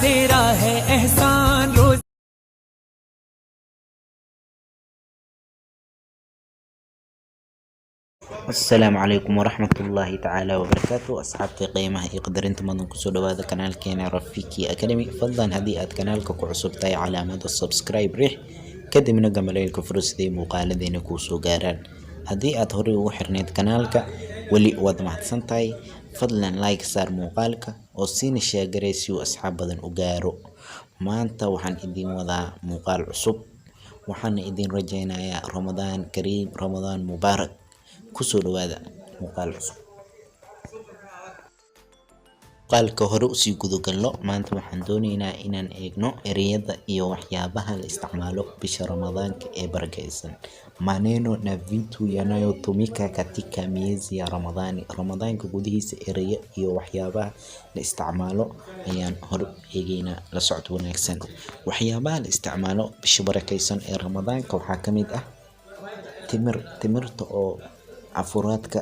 तेरा है एहसान रोज। السلام عليكم ورحمة الله تعالى وبركاته. أصحابتي قيمة يقدر أنت مدن كسود هذا قناة كينا رفيكي أكاديمي. فضلا هدي قنالك كعصبتي علامة السبسكرايب ريح كدمنا جماليلك فرس دي مقالدين كوسو جاران هدي أظهري وحرنيت قنالك ولي وضع محسنتاي. فضلا لايك صار مقالك وسين الشاقريسيو أصحاب بدن أجارو ما أنت وحن إدين وضع مقال عصب وحن إدين رجينا يا رمضان كريم رمضان مبارك kusoo dhawaada muuqaal cusub. muuqaalka hore usii gudagalno maanta waxaan doonaynaa inaan eegno ereyada iyo waxyaabaha la isticmaalo bisha ramadaanka ee barakeysan. Maneno na vitu yanayotumika katika miezi ya ramadhani. Ramadaanka gudihiisa ereya iyo waxyaabaha la isticmaalo ayaan hore eegaynaa. La socod wanaagsan. Waxyaabaha la isticmaalo bisha barakeysan ee ramadaanka waxaa ka mid ah timirta oo afuraadka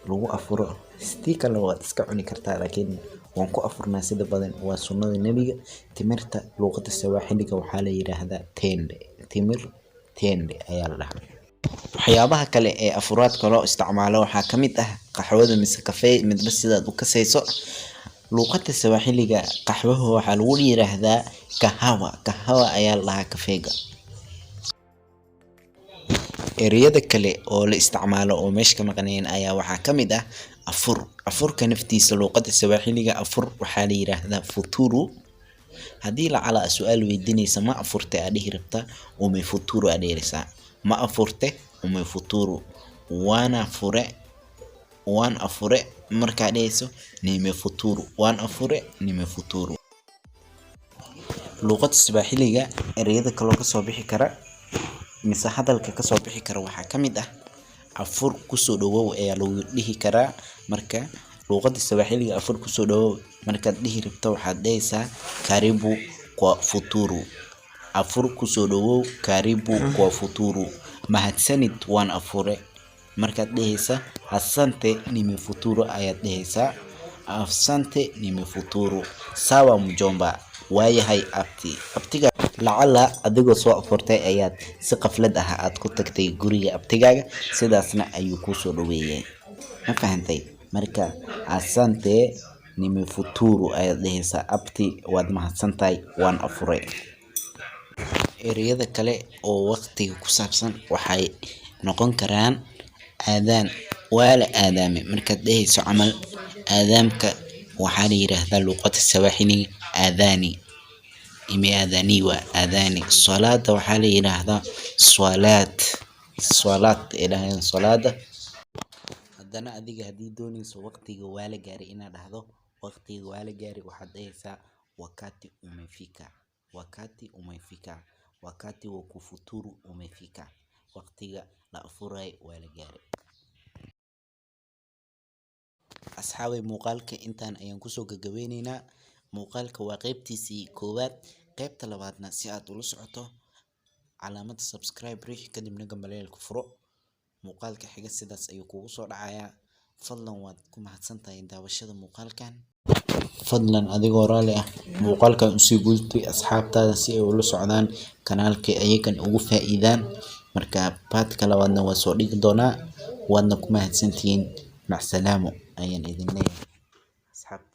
lagu afuro. Sidii kale waad iska cuni kartaa laakiin waan ku afurnaa sida badan waa sunnada nabiga. Timirta luqada sawaaxiliga waxaa la yiraahdaa tende. Timir tende ayaa la dhahaa. waxyaabaha kale ee afuraadka loo isticmaalo waxaa ka mid ah qaxwada mise kafee midba sidaad u kasayso. luqada sawaaxiliga qaxwaha waxaa lagu yiraahdaa kahawa. Kahawa ayaa la dhahaa kafeega. ereyada kale oo la isticmaalo oo meesha ka maqneen ayaa waxaa ka mid ah afur. afurka naftiisa luqada sawaaxiliga afur waxaa la yiraahdaa futuru. haddii lacala su'aal weydiinaysa ma afurte aad dhihi rabta ume futuru aad dhehaysaa. ma afurte ume futuru. waan afure markaa dhehayso nime futuru. waan afure nime futuru. luqada sawaaxiliga ereyada kaloo kasoo bixi kara mise hadalka kasoo bixi kara waxaa ka mid ah afur kusoo dhawow ayaa lagu dhihi karaa. marka luqada sawaaxiliga afur kusoo dhawow markaad dhihi rabto waxaad dhehaysaa karibu kwa futuru. afur kusoo dhawow karibu kwa futuru. mahadsanid waan afure markaad dhehaysa asante nime futuru ayaad dhehaysaa. asante nime futuru. sawa mjomba waayahay abtiga. lacala adigoo soo afurtay ayaad si qaflad ah aad ku tagtay guriga abtigaaga sidaasna ayuu kuu soo dhaweeyay. ma fahantay? marka asante nime futuru ayaad dhehaysaa. abti waad mahadsantahay waan afuray. ereyada kale oo waqtiga ku saabsan waxay noqon karaan aadaan. waa la aadaamay markaad dhehayso camal aadaamka waxaa la yiraahdaa luqada sawaaxiliga aadaani. imeadaniwa adani. salaada waxaa la yiraahdaa salaad ilaahay salaada. haddana adiga haddii doonayso waqtiga waa la gaaray inaad dhahdo waqtiga waa la gaaray waxaad dhahaysaa wakati umefika. wakati umefika. wakati wa kufuturu umefika. waqtiga la afuray waa la gaaray. asxaabay muuqaalka intaan ayaan kusoo gabagabeynaynaa. muuqaalka waa qaybtiisii koowaad. qaybta labaadna si aad ula socoto calaamada subscribe riix kadibna gambaleelka furo. muuqaalka xiga sidaas ayuu kugu soo dhacayaa. fadlan waad ku mahadsantahay daawashada muuqaalkan. fadlan adigoo raali ah muuqaalkan usii gudbi asxaabtaada si ay ula socdaan kanaalka ayagan ugu faa'iidaan. marka baadka labaadna waa soo dhigi doonaa. waadna ku mahadsantihiin. macsalaamo ayaan idin leeyahay asxaabta.